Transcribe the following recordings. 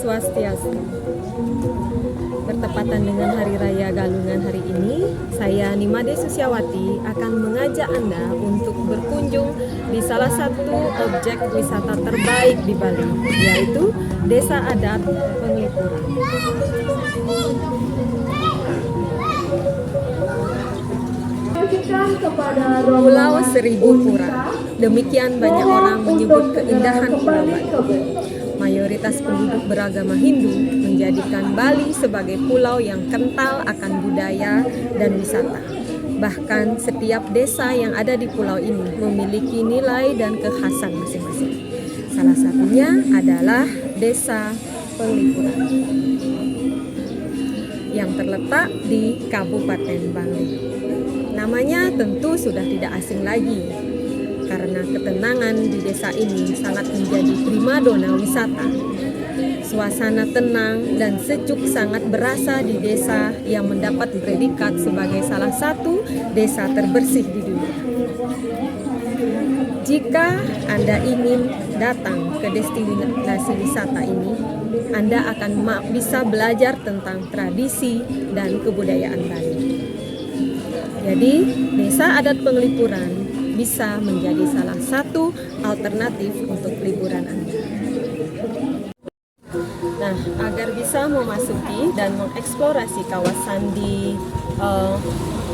Swastiastu. Bertepatan dengan Hari Raya Galungan hari ini, saya Nimade Susiawati akan mengajak Anda untuk berkunjung di salah satu objek wisata terbaik di Bali, yaitu Desa Adat Penglipuran. Pulau Seribu Pura, demikian banyak orang menyebut keindahan Pulau Bali. Mayoritas penduduk beragama Hindu menjadikan Bali sebagai pulau yang kental akan budaya dan wisata. Bahkan setiap desa yang ada di pulau ini memiliki nilai dan kekhasan masing-masing. Salah satunya adalah Desa Penglipuran yang terletak di Kabupaten Bangli. Namanya tentu sudah tidak asing lagi, karena ketenangan di desa ini sangat menjadi primadona wisata. Suasana tenang dan sejuk sangat berasa di desa yang mendapat predikat sebagai salah satu desa terbersih di dunia. Jika Anda ingin datang ke destinasi wisata ini, Anda akan bisa belajar tentang tradisi dan kebudayaan Bali. Jadi, Desa Adat Penglipuran bisa menjadi salah satu alternatif untuk liburan Anda. Nah, agar bisa memasuki dan mengeksplorasi kawasan di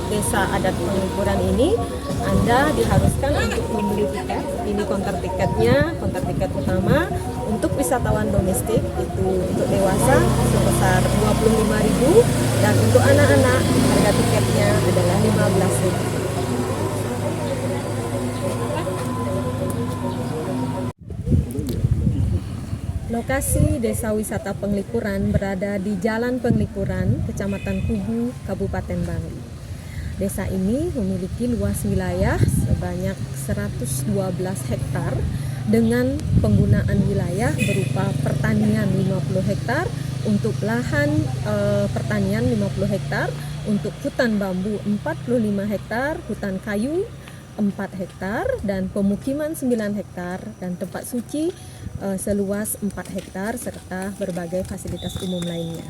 Desa Adat Penglipuran ini, Anda diharuskan untuk membeli tiket. Ini konter tiketnya, konter tiket utama. Untuk wisatawan domestik itu untuk dewasa sebesar 25.000 dan untuk anak-anak harga tiketnya adalah 15.000. Lokasi Desa Wisata Penglipuran berada di Jalan Penglipuran, Kecamatan Kubu, Kabupaten Bangli. Desa ini memiliki luas wilayah sebanyak 112 hektar dengan penggunaan wilayah berupa pertanian 50 hektar, untuk lahan pertanian 50 hektar, untuk hutan bambu 45 hektar, hutan kayu 4 hektar, dan pemukiman 9 hektar, dan tempat suci seluas 4 hektar, serta berbagai fasilitas umum lainnya.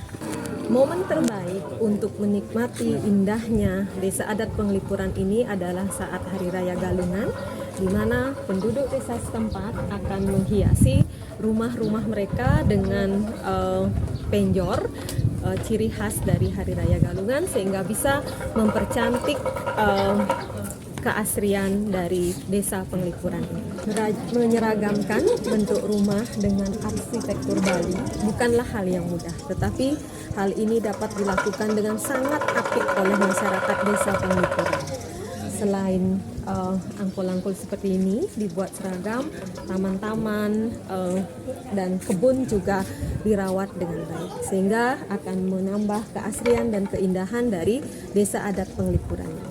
Momen terbaik untuk menikmati indahnya Desa Adat Penglipuran ini adalah saat Hari Raya Galungan, di mana penduduk desa setempat akan menghiasi rumah-rumah mereka dengan penjor, ciri khas dari Hari Raya Galungan, sehingga bisa mempercantik keasrian dari Desa Penglipuran ini. Menyeragamkan bentuk rumah dengan arsitektur Bali bukanlah hal yang mudah, tetapi hal ini dapat dilakukan dengan sangat apik oleh masyarakat Desa Penglipuran. Selain angkul-angkul seperti ini dibuat seragam, taman-taman dan kebun juga dirawat dengan baik, sehingga akan menambah keasrian dan keindahan dari Desa Adat Penglipuran ini.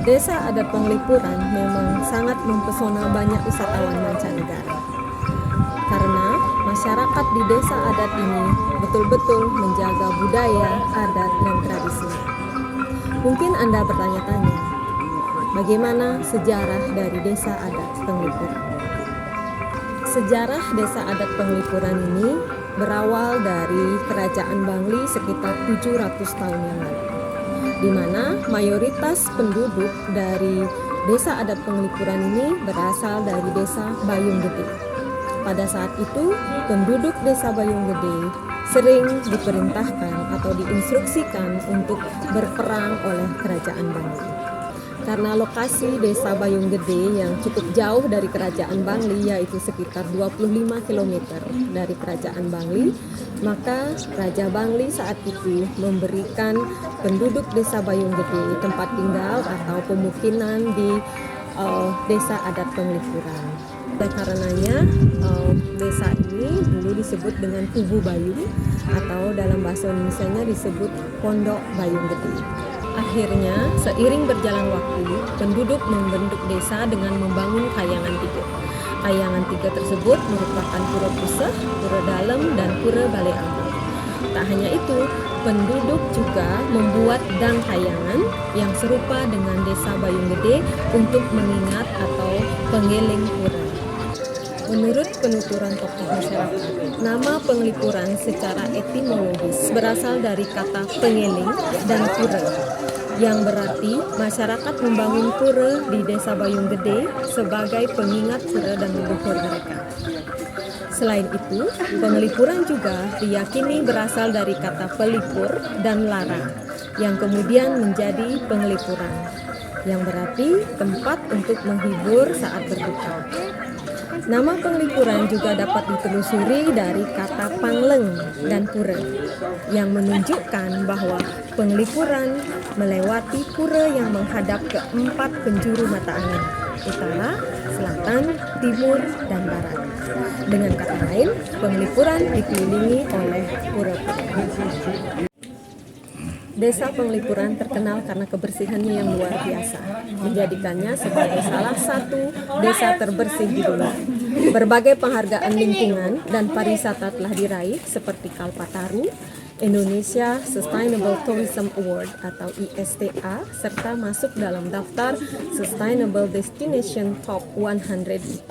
Desa Adat Penglipuran memang sangat mempesona banyak wisatawan mancanegara, karena masyarakat di desa adat ini betul-betul menjaga budaya, adat, dan tradisinya. Mungkin Anda bertanya-tanya, bagaimana sejarah dari Desa Adat Penglipuran? Sejarah Desa Adat Penglipuran ini berawal dari Kerajaan Bangli sekitar 700 tahun yang lalu, di mana mayoritas penduduk dari Desa Adat Penglipuran ini berasal dari Desa Bayung Gede. Pada saat itu, penduduk Desa Bayung Gede sering diperintahkan atau diinstruksikan untuk berperang oleh Kerajaan Bangli. Karena lokasi Desa Bayung Gede yang cukup jauh dari Kerajaan Bangli, yaitu sekitar 25 km dari Kerajaan Bangli, maka Raja Bangli saat itu memberikan penduduk Desa Bayung Gede tempat tinggal atau pemukiman di Desa Adat Penglipuran. Oleh karenanya desa ini dulu disebut dengan Kubu Bayung, atau dalam bahasa Indonesianya disebut Pondok Bayung Gede. Akhirnya, seiring berjalan waktu, penduduk membentuk desa dengan membangun kayangan tidur. Kayangan tiga tersebut merupakan Pura Puseh, Pura Dalem, dan Pura Balai Agung. Tak hanya itu, penduduk juga membuat dang kayangan yang serupa dengan Desa Bayung Gede untuk mengingat atau pengeling pura. Menurut penuturan tokoh masyarakat, nama Penglipuran secara etimologis berasal dari kata pengeling dan pura, yang berarti masyarakat membangun pura di Desa Bayung Gede sebagai pengingat pura dan leluhur mereka. Selain itu, Penglipuran juga diyakini berasal dari kata pelipur dan lara, yang kemudian menjadi Penglipuran, yang berarti tempat untuk menghibur saat berduka. Nama Penglipuran juga dapat ditelusuri dari kata pangleng dan pura, yang menunjukkan bahwa Penglipuran melewati pura yang menghadap ke 4 penjuru mata angin, utara, selatan, timur, dan barat. Dengan kata lain, Penglipuran dikelilingi oleh pura-pura. Desa Penglipuran terkenal karena kebersihannya yang luar biasa, menjadikannya sebagai salah satu desa terbersih di dunia. Berbagai penghargaan lingkungan dan pariwisata telah diraih seperti Kalpataru, Indonesia Sustainable Tourism Award atau ISTA, serta masuk dalam daftar Sustainable Destination Top 100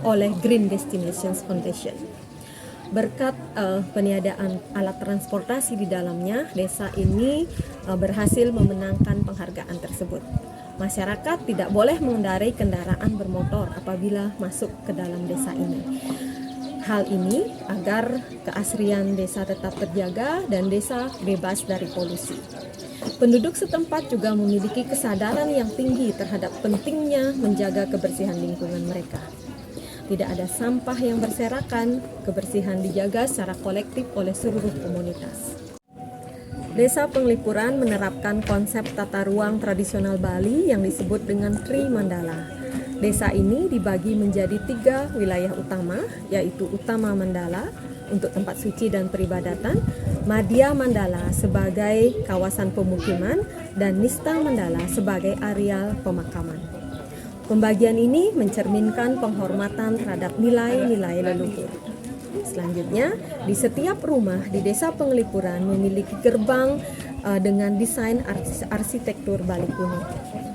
oleh Green Destinations Foundation. Berkat peniadaan alat transportasi di dalamnya, desa ini berhasil memenangkan penghargaan tersebut. Masyarakat tidak boleh mengendarai kendaraan bermotor apabila masuk ke dalam desa ini. Hal ini agar keasrian desa tetap terjaga dan desa bebas dari polusi. Penduduk setempat juga memiliki kesadaran yang tinggi terhadap pentingnya menjaga kebersihan lingkungan mereka. Tidak ada sampah yang berserakan, kebersihan dijaga secara kolektif oleh seluruh komunitas. Desa Penglipuran menerapkan konsep tata ruang tradisional Bali yang disebut dengan Tri Mandala. Desa ini dibagi menjadi 3 wilayah utama, yaitu Utama Mandala untuk tempat suci dan peribadatan, Madhya Mandala sebagai kawasan pemukiman, dan Nista Mandala sebagai areal pemakaman. Pembagian ini mencerminkan penghormatan terhadap nilai-nilai leluhur. Selanjutnya, di setiap rumah di Desa Penglipuran memiliki gerbang dengan desain arsitektur Bali kuno.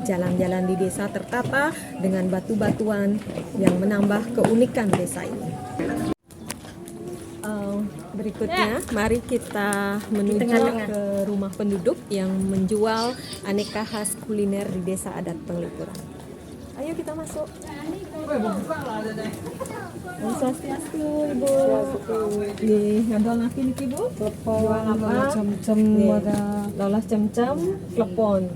Jalan-jalan di desa tertata dengan batu-batuan yang menambah keunikan desa ini. Berikutnya, mari kita menuju ke rumah penduduk yang menjual aneka khas kuliner di Desa Adat Penglipuran. Ayo kita masuk. Om Swastiastu, Ibu. Nggih, ngadol naki niki, Bu? Jual apa? Cem-cem ada. Lolos cem-cem, klepon.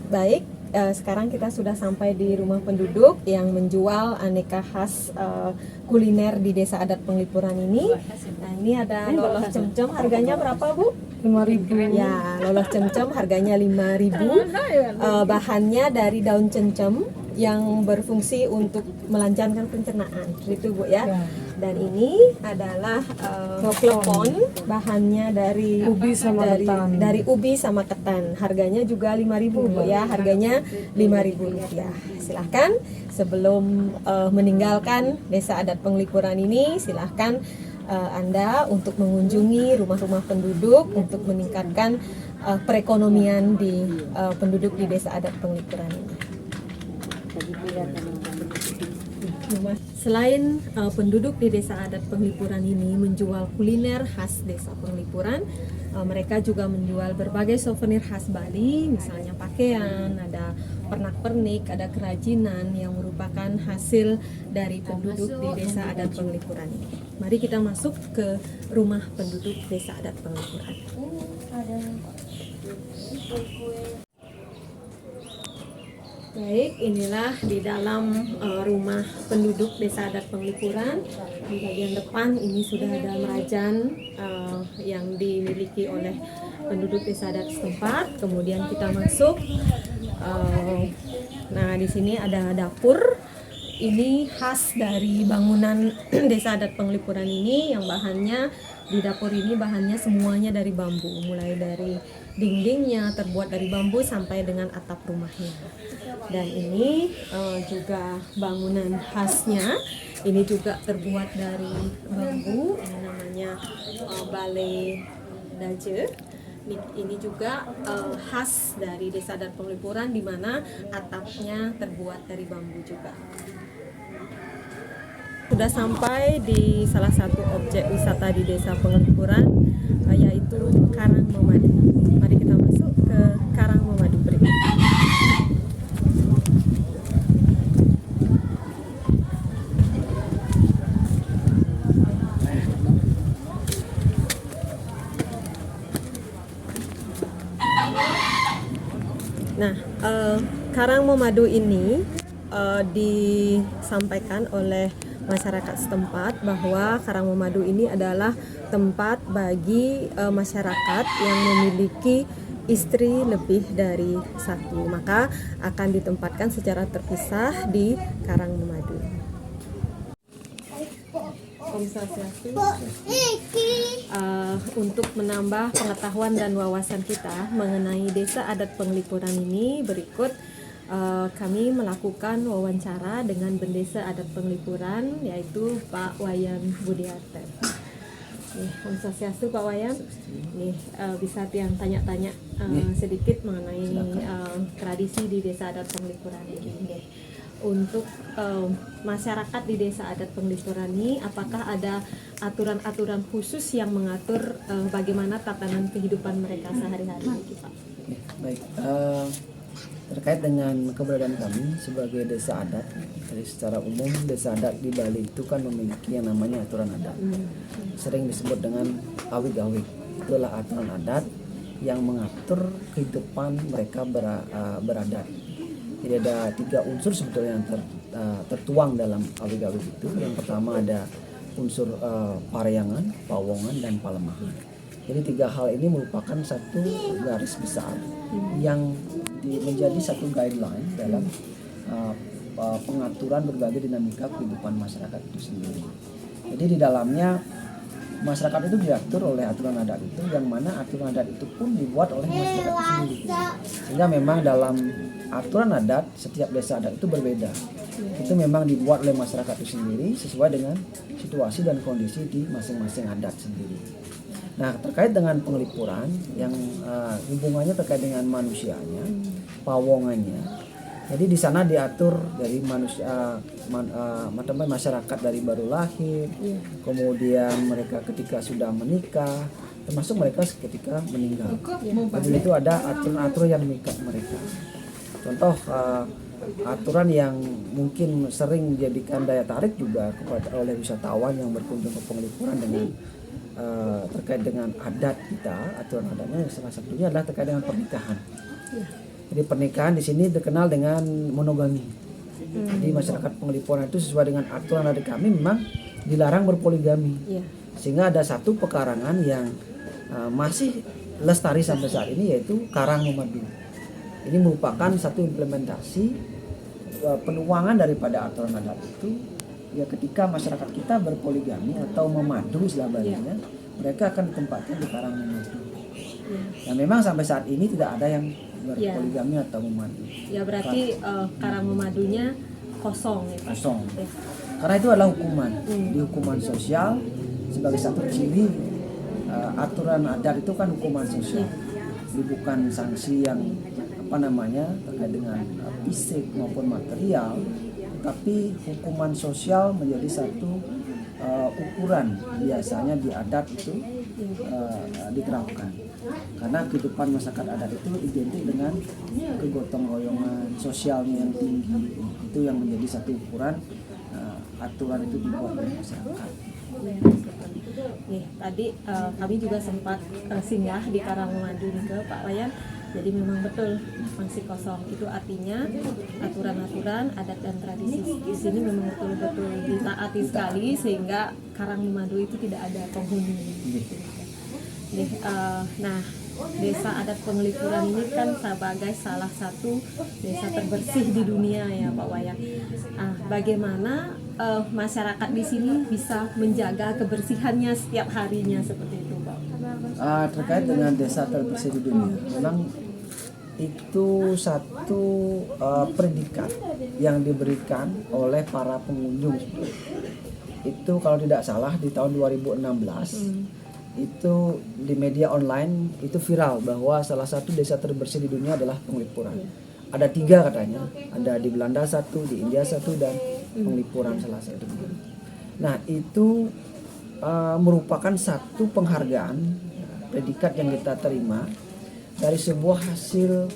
Baik, sekarang kita sudah sampai di rumah penduduk yang menjual aneka khas kuliner di Desa Adat Penglipuran ini. Nah, ini ada lolos cem-cem, harganya berapa, Bu? 5.000. Ya, lolos cem-cem harganya 5.000. Bahannya dari daun cem-cem yang berfungsi untuk melancarkan pencernaan, gitu Bu ya. Dan ini adalah klepon, bahannya dari Ubi sama ketan. Dari ubi sama ketan. Harganya juga 5.000 Bu ya, harganya Rp5.000. Silahkan sebelum meninggalkan Desa Adat Penglipuran ini, silahkan Anda untuk mengunjungi rumah-rumah penduduk untuk meningkatkan perekonomian di penduduk di Desa Adat Penglipuran ini. Selain penduduk di Desa Adat Penglipuran ini menjual kuliner khas Desa Penglipuran, mereka juga menjual berbagai souvenir khas Bali, misalnya pakaian, ada pernak-pernik, ada kerajinan yang merupakan hasil dari penduduk di Desa Adat Penglipuran ini. Mari kita masuk ke rumah penduduk Desa Adat Penglipuran. Baik, inilah di dalam rumah penduduk Desa Adat Penglipuran. Di bagian depan ini sudah ada merajan yang dimiliki oleh penduduk Desa Adat setempat. Kemudian kita masuk. Nah, di sini ada dapur. Ini khas dari bangunan Desa Adat Penglipuran ini yang bahannya Di dapur ini bahannya semuanya dari bambu, mulai dari dindingnya terbuat dari bambu sampai dengan atap rumahnya. Dan ini juga bangunan khasnya, ini juga terbuat dari bambu, ini namanya Balai Daje. Ini juga khas dari Desa Adat Penglipuran, di mana atapnya terbuat dari bambu juga. Sudah sampai di salah satu objek wisata di Desa Penglipuran, yaitu Karang Memadu. Mari kita masuk ke Karang Memadu berikut. Nah, Karang Memadu ini disampaikan oleh masyarakat setempat bahwa Karang Memadu ini adalah tempat bagi masyarakat yang memiliki istri lebih dari satu, maka akan ditempatkan secara terpisah di Karang Memadu. Om Swastiastu. Untuk menambah pengetahuan dan wawasan kita mengenai Desa Adat Penglipuran ini, berikut kami melakukan wawancara dengan Bendesa Adat Penglipuran, yaitu Pak Wayan Budiarte. Om Swastiastu Pak Wayan. Bisa yang tanya-tanya sedikit mengenai tradisi di Desa Adat Penglipuran ini. Untuk masyarakat di Desa Adat Penglipuran ini, apakah ada aturan-aturan khusus yang mengatur bagaimana tatanan kehidupan mereka sehari-hari, Pak? Baik, terkait dengan keberadaan kami sebagai desa adat, jadi secara umum desa adat di Bali itu kan memiliki yang namanya aturan adat, sering disebut dengan awig-awig. Itulah aturan adat yang mengatur kehidupan mereka beradat. Jadi ada 3 unsur sebetulnya yang tertuang dalam awig-awig itu. Yang pertama ada unsur paryangan, pawongan, dan palemahan. Jadi 3 hal ini merupakan satu garis besar yang menjadi satu guideline dalam pengaturan berbagai dinamika kehidupan masyarakat itu sendiri. Jadi di dalamnya masyarakat itu diatur oleh aturan adat itu, yang mana aturan adat itu pun dibuat oleh masyarakat itu sendiri. Sehingga memang dalam aturan adat setiap desa adat itu berbeda. Itu memang dibuat oleh masyarakat itu sendiri sesuai dengan situasi dan kondisi di masing-masing adat sendiri. Nah, terkait dengan penglipuran yang hubungannya terkait dengan manusianya, pawongannya. Jadi di sana diatur dari manusia, masyarakat dari baru lahir, kemudian mereka ketika sudah menikah, termasuk mereka ketika meninggal. Jadi itu ada aturan-aturan yang mengikat mereka. Contoh aturan yang mungkin sering menjadikan daya tarik juga oleh wisatawan yang berkunjung ke Penglipuran dengan terkait dengan adat kita, aturan adatnya salah satunya adalah terkait dengan pernikahan. Jadi pernikahan di sini dikenal dengan monogami. Jadi masyarakat Penglipuran itu sesuai dengan aturan adat kami memang dilarang berpoligami. Sehingga ada satu pekarangan yang masih lestari sampai saat ini, yaitu Karang Memadu. Ini merupakan satu implementasi penuangan daripada aturan adat itu. Ya, ketika masyarakat kita berpoligami atau memadu istilah Balinya, mereka akan ditempatkan di Karang Memadu. Dan memang sampai saat ini tidak ada yang berpoligami atau memadu. Ya, berarti Karang Memadunya kosong ya, Pak? Kosong. Karena itu adalah hukuman. Di hukuman sosial sebagai satu ciri aturan adat itu kan hukuman sosial. Jadi bukan sanksi yang terkait dengan fisik maupun material, tapi hukuman sosial menjadi satu ukuran biasanya di adat itu diterapkan. Karena kehidupan masyarakat adat itu identik dengan kegotong royongan sosialnya yang tinggi, itu yang menjadi satu ukuran aturan itu dibuat oleh masyarakat. Tadi kami juga sempat singgah di Karang Memadu ke Pak Wayan. Jadi memang betul masih kosong. Itu artinya aturan-aturan adat dan tradisi di sini memang betul-betul ditaati sekali, sehingga Karang Memadu itu tidak ada penghuni. Nah, Desa Adat Penglipuran ini kan sebagai salah satu desa terbersih di dunia ya Pak Wayan. Bagaimana masyarakat di sini bisa menjaga kebersihannya setiap harinya seperti itu, Pak? Terkait dengan desa terbersih di dunia, memang itu satu predikat yang diberikan oleh para pengunjung. Itu kalau tidak salah di tahun 2016 itu di media online itu viral bahwa salah satu desa terbersih di dunia adalah Penglipuran. Ada 3 katanya, ada di Belanda 1, di India 1, dan Penglipuran salah satu. Nah itu merupakan satu penghargaan predikat yang kita terima dari sebuah hasil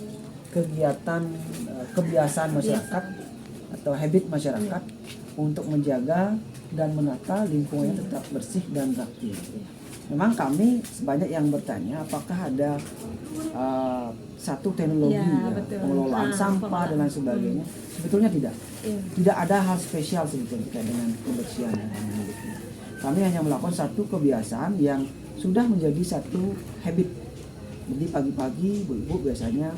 kegiatan kebiasaan masyarakat atau habit masyarakat untuk menjaga dan menata lingkungannya tetap bersih dan rapi. Memang kami sebanyak yang bertanya apakah ada satu teknologi pengelolaan sampah dan lain sebagainya. Sebetulnya tidak. Tidak ada hal spesial sebetulnya terkait dengan kebersihan yang kami miliki. Kami hanya melakukan satu kebiasaan yang sudah menjadi satu habit. Jadi pagi-pagi ibu-ibu biasanya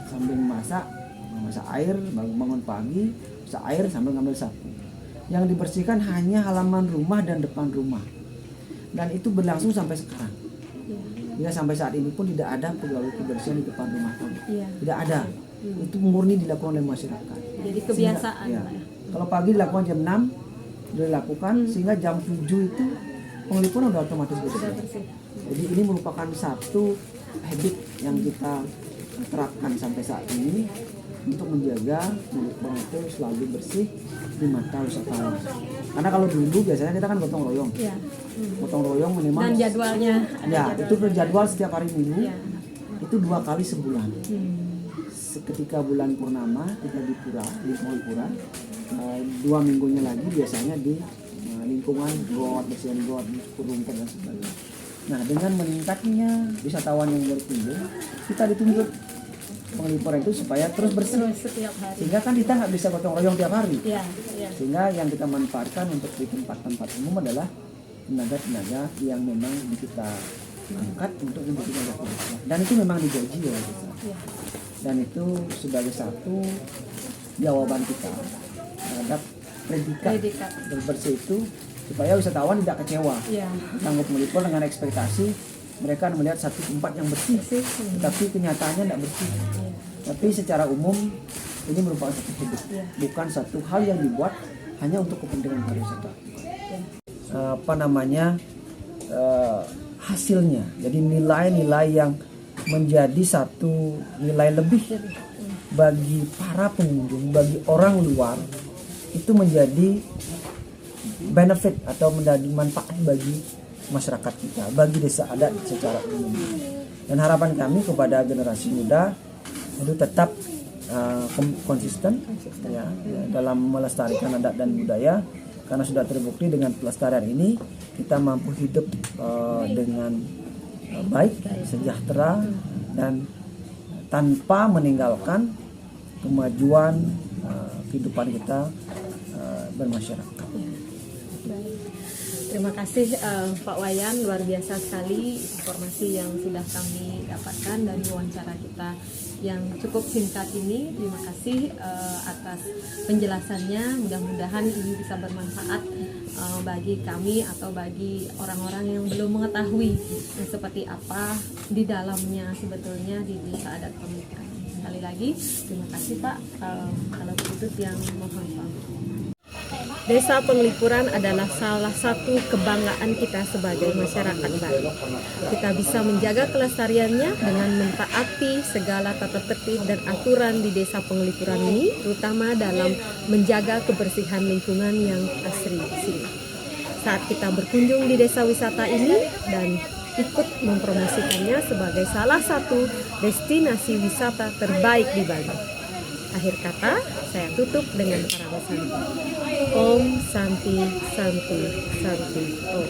sambil memasak air, bangun pagi, masak air sambil ngambil sapu. Yang dibersihkan hanya halaman rumah dan depan rumah. Dan itu berlangsung sampai sekarang. Ya, sampai saat ini pun tidak ada pegawai kebersihan di depan rumah kami. Tidak ada. Itu murni dilakukan oleh masyarakat. Jadi kebiasaan. Sehingga, kalau pagi dilakukan jam 6 dilakukan sehingga jam 7 itu Penglipuran udah otomatis bersih. Jadi ini merupakan satu habit yang kita terapkan sampai saat ini untuk menjaga Penglipuran itu selalu bersih di mata wisatawan. Karena kalau dulu biasanya kita kan gotong royong. Gotong royong minimal. Dan jadwalnya ada itu berjadwal setiap hari Minggu. Itu 2 kali sebulan. Ketika bulan purnama kita di Penglipuran, 2 minggunya lagi biasanya di lingkungan got, bersihan got, rumput dan sebagainya. Nah, dengan meningkatnya wisatawan yang berkunjung, kita dituntut Penglipuran itu supaya terus bersih setiap hari. Sehingga kan kita nggak bisa gotong royong tiap hari. Iya. Sehingga yang kita manfaatkan untuk di tempat-tempat umum adalah tenaga-tenaga yang memang kita angkat untuk menjadi tenaga. Dan itu memang digaji oleh desa. Dan itu sebagai satu jawaban kita terhadap predikat bersih itu supaya wisatawan tidak kecewa. Sanggup meliput dengan ekspektasi mereka melihat satu tempat yang bersih, tetapi kenyataannya tidak bersih. Tapi secara umum ini merupakan satu habit, bukan satu hal yang dibuat hanya untuk kepentingan pariwisata. Hasilnya, jadi nilai-nilai yang menjadi satu nilai lebih bagi para pengunjung, bagi orang luar, itu menjadi benefit atau menjadi manfaat bagi masyarakat kita, bagi desa adat secara umum. Dan harapan kami kepada generasi muda itu tetap konsisten ya, dalam melestarikan adat dan budaya, karena sudah terbukti dengan pelestarian ini kita mampu hidup dengan baik, sejahtera, dan tanpa meninggalkan kemajuan kehidupan kita bermasyarakat. Terima kasih Pak Wayan, luar biasa sekali informasi yang sudah kami dapatkan dari wawancara kita yang cukup singkat ini. Terima kasih atas penjelasannya. Mudah-mudahan ini bisa bermanfaat bagi kami atau bagi orang-orang yang belum mengetahui seperti apa di dalamnya sebetulnya di Desa Adat Penglipuran. Sekali lagi terima kasih Pak. Kalau begitu yang mohon pamit. Desa Penglipuran adalah salah satu kebanggaan kita sebagai masyarakat Bali. Kita bisa menjaga kelestariannya dengan mentaati segala tata tertib dan aturan di Desa Penglipuran ini, terutama dalam menjaga kebersihan lingkungan yang asri di sini. Saat kita berkunjung di desa wisata ini dan ikut mempromosikannya sebagai salah satu destinasi wisata terbaik di Bali. Akhir kata, saya tutup dengan para Santi. Om Santi Santi Santi Om.